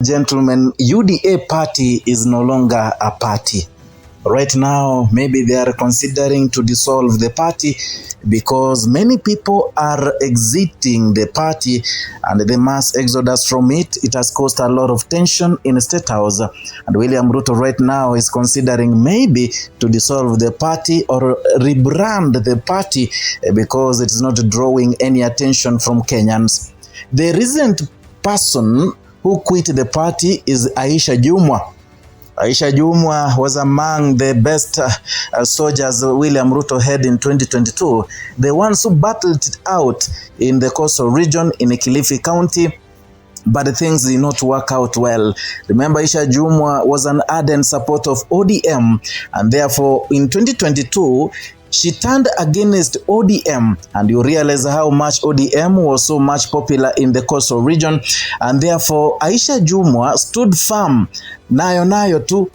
Gentlemen, UDA party is no longer a party. Right now, maybe they are considering to dissolve the party because many people are exiting the party and the mass exodus from it has caused a lot of tension in the State House. And William Ruto right now is considering maybe to dissolve the party or rebrand the party because it's not drawing any attention from Kenyans. The recent person who quit the party is Aisha Juma. Aisha Juma was among the best soldiers William Ruto had in 2022. The ones who battled it out in the coastal region in Kilifi County, but things did not work out well. Remember, Aisha Juma was an ardent supporter of ODM, and therefore in 2022, she turned against ODM, and you realize how much ODM was so much popular in the coastal region, and therefore Aisha Juma stood firm. Nayo too,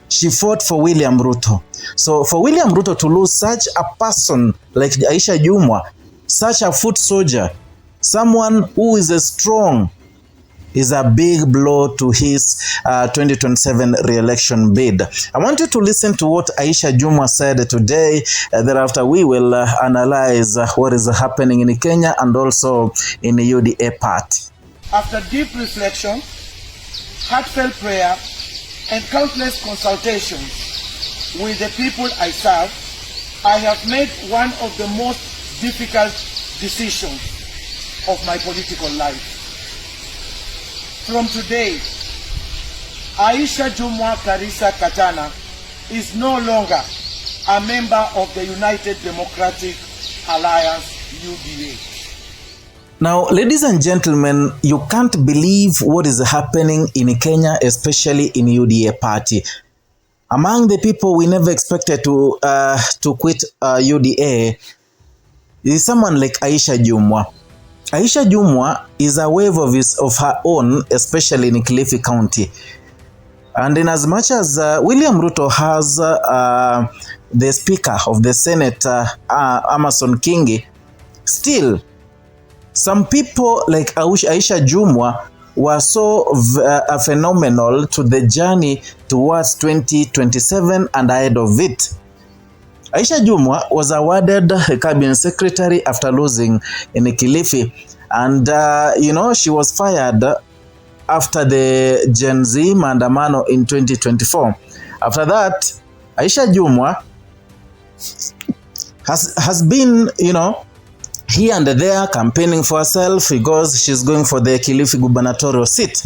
she fought for William Ruto. So for William Ruto to lose such a person like Aisha Juma, such a foot soldier, someone who is strong, is a big blow to his 2027 re-election bid. I want you to listen to what Aisha Juma said today. Thereafter, we will analyze what is happening in Kenya and also in the UDA party. After deep reflection, heartfelt prayer, and countless consultations with the people I serve, I have made one of the most difficult decisions of my political life. From today, Aisha Juma Karisa Katana is no longer a member of the United Democratic Alliance, UDA. Now, ladies and gentlemen, you can't believe what is happening in Kenya, especially in UDA party. Among the people we never expected to quit UDA is someone like Aisha Juma. Aisha Juma is a wave of her own, especially in Kilifi County. And in as much as William Ruto has the Speaker of the Senate, Amason Kingi, still, some people like Aisha Juma were so phenomenal to the journey towards 2027 and ahead of it. Aisha Juma was awarded a cabinet secretary after losing in Kilifi, and she was fired after the Gen Z maandamano in 2024. After that, Aisha Juma has been, here and there campaigning for herself because she's going for the Kilifi gubernatorial seat.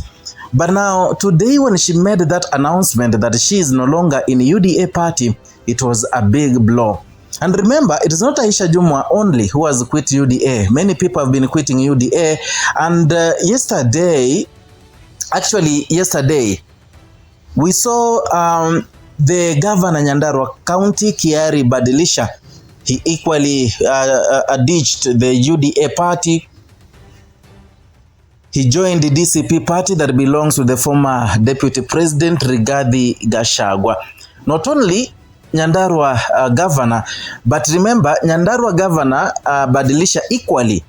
But now, today when she made that announcement that she is no longer in UDA party, it was a big blow. And remember, it is not Aisha Juma only who has quit UDA. Many people have been quitting UDA. And yesterday, we saw the governor Nyandarua County, Kiari Badilisha. He equally ditched the UDA party. He joined the DCP party that belongs to the former Deputy President Rigathi Gachagua. Not only Nyandarua governor, but remember, Nyandarua governor Badilisha equally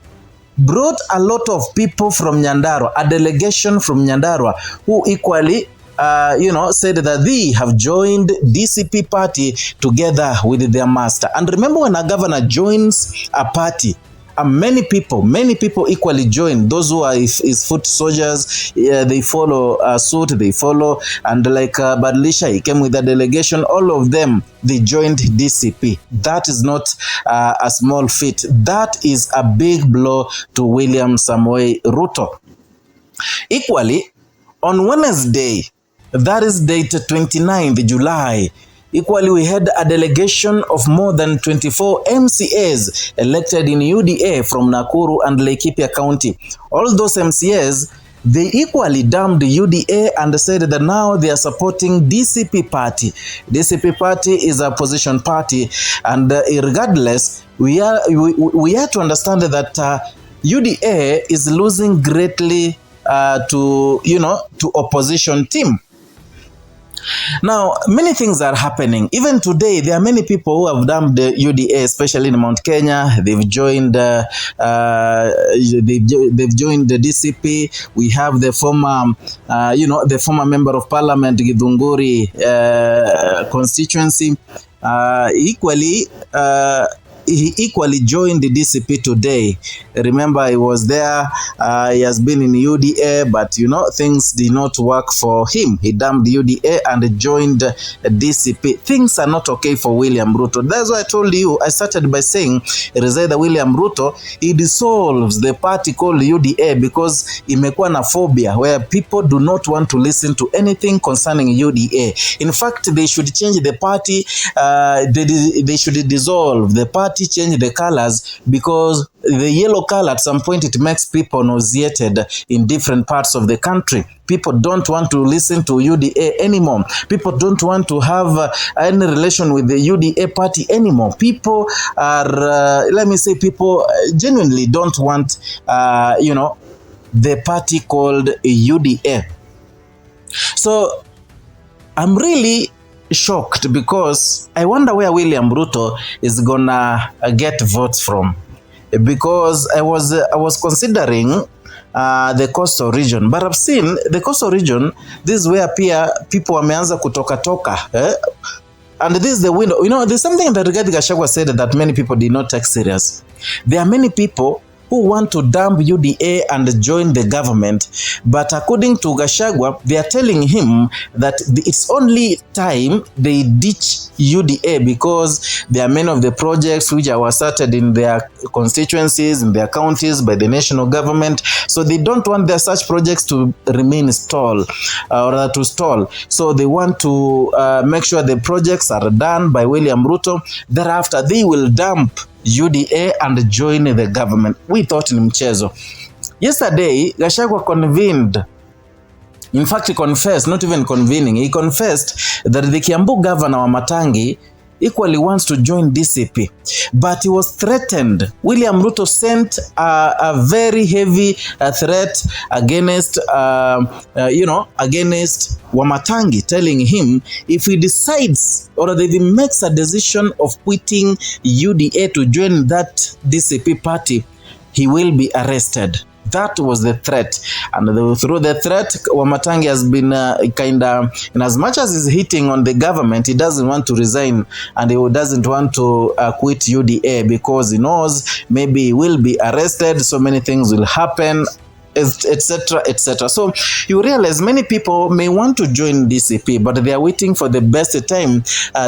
brought a lot of people from Nyandarua, a delegation from Nyandarua, who equally said that they have joined DCP party together with their master. And remember, when a governor joins a party, many people equally join. Those who are his foot soldiers, they follow suit, they follow. And like Badilisha, he came with a delegation. All of them, they joined DCP. That is not a small feat. That is a big blow to William Samoei Ruto. Equally, on Wednesday, that is date 29th July, equally we had a delegation of more than 24 MCAs elected in UDA from Nakuru and Laikipia County. All those MCAs, they equally damned UDA and said that now they are supporting DCP party. DCP party is a opposition party, and regardless, we have to understand that UDA is losing greatly to opposition team. Now, many things are happening. Even today, there are many people who have dumped the UDA, especially in Mount Kenya. They've joined they've joined the DCP. We have the former, the former member of parliament, Githunguri constituency. He equally joined the DCP today. Remember, he was there. He has been in UDA, but things did not work for him. He dumped UDA and joined DCP. Things are not okay for William Ruto. That's why I told you. I started by saying it is either William Ruto, he dissolves the party called UDA because imekuwa na phobia where people do not want to listen to anything concerning UDA. In fact, they should change the party. They should dissolve the party, change the colors, because the yellow color at some point it makes people nauseated in different parts of the country. People don't want to listen to UDA anymore. People don't want to have any relation with the UDA party anymore. People are, people genuinely don't want, the party called UDA. So I'm really shocked because I wonder where William Ruto is gonna get votes from, because I was considering the coastal region, but I've seen the coastal region. This is where people wameanza kutoka and this is the window. There's something that Rigathi Gachagua said that many people did not take serious. There are many people who want to dump UDA and join the government. But according to Gachagua, they are telling him that it's only time they ditch UDA because there are many of the projects which were started in their constituencies, in their counties by the national government. So they don't want their such projects to remain stall or to stall. So they want to make sure the projects are done by William Ruto. Thereafter, they will dump UDA and join the government. We thought ni mchezo. Yesterday, Gachagua convened. In fact, he confessed, not even convening, he confessed that the Kiambu governor Wamatangi equally wants to join DCP. But he was threatened. William Ruto sent a very heavy threat against, against Wamatangi, telling him if he decides or if he makes a decision of quitting UDA to join that DCP party, he will be arrested. That was the threat. And through the threat, Wamatangi has been in as much as he's hitting on the government, he doesn't want to resign and he doesn't want to quit UDA because he knows maybe he will be arrested, so many things will happen, etc., etc. So you realize many people may want to join DCP, but they are waiting for the best time,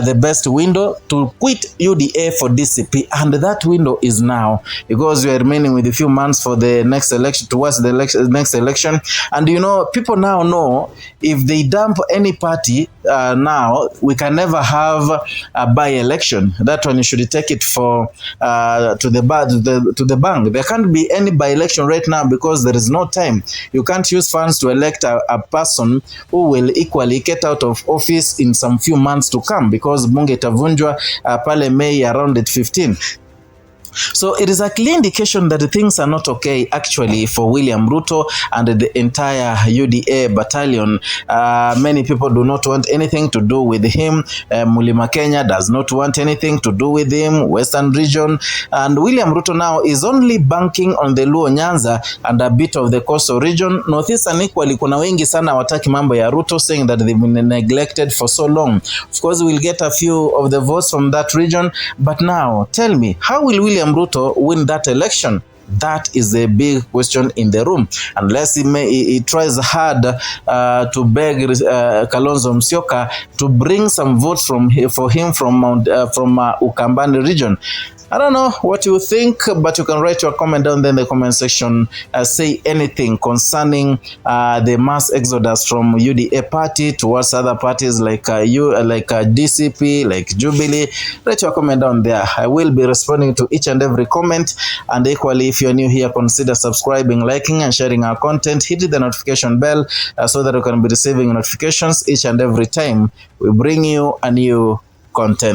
the best window to quit UDA for DCP, and that window is now, because we are remaining with a few months for the next election, towards the next election. And people now know if they dump any party now, we can never have a by-election. That one you should take it for to the bank. There can't be any by-election right now because there is no time. You can't use funds to elect a person who will equally get out of office in some few months to come, because bunge itavunjwa pale May around 15. So it is a clear indication that things are not okay actually for William Ruto and the entire UDA battalion. Many people do not want anything to do with him. Mulima Kenya does not want anything to do with him. Western region. And William Ruto now is only banking on the Luo Nyanza and a bit of the coastal region. Northeastern equally kuna wengi sana wataki mambo ya Ruto, saying that they've been neglected for so long. Of course, we'll get a few of the votes from that region. But now, tell me, how will William Ruto win that election? That is a big question in the room. Unless he tries hard to beg Kalonzo Musyoka to bring some votes for him from Ukambani region. I don't know what you think, but you can write your comment down there in the comment section. Say anything concerning the mass exodus from UDA party towards other parties like DCP, like Jubilee. Write your comment down there. I will be responding to each and every comment. And equally, if you're new here, consider subscribing, liking, and sharing our content. Hit the notification bell so that you can be receiving notifications each and every time we bring you a new content.